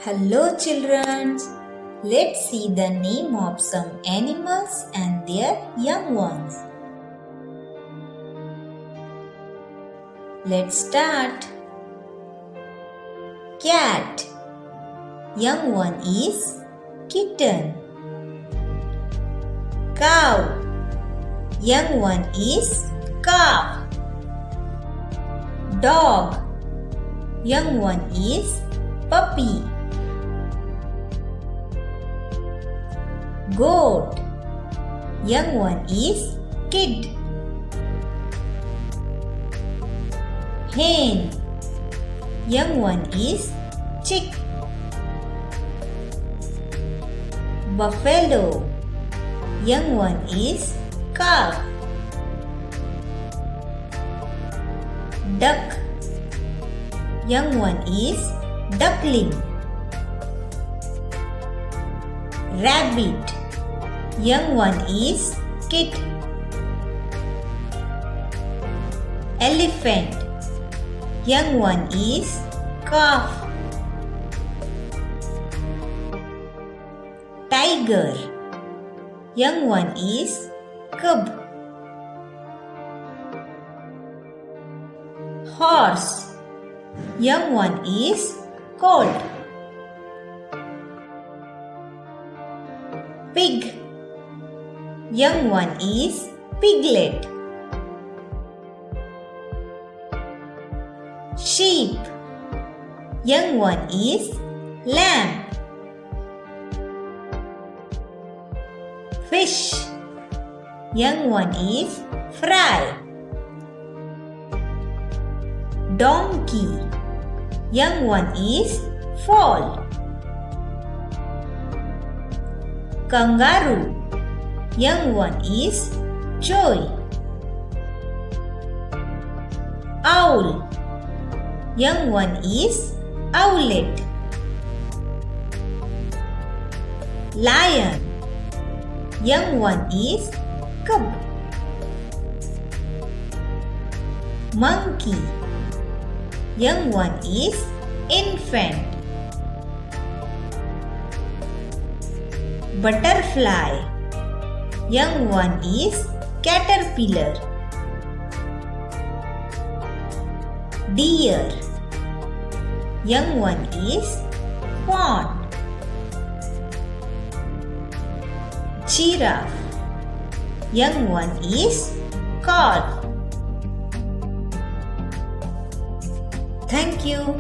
Hello children, let's see the name of some animals and their young ones. Let's start. Cat. Young one is kitten. Cow. Young one is calf. Dog. Young one is puppy. Goat. Young one is kid. Hen. Young one is chick. Buffalo. Young one is calf. Duck. Young one is duckling. Rabbit. Young one is kit. Elephant. Young one is calf. Tiger. Young one is cub. Horse. Young one is colt. Pig. Young one is piglet. Sheep. Young one is lamb. Fish. Young one is fry. Donkey. Young one is foal. Kangaroo. Young one is joy. Owl. Young one is owlet. Lion. Young one is cub. Monkey. Young one is infant. Butterfly. Young one is caterpillar. Deer. Young one is fawn. Giraffe. Young one is calf. Thank you.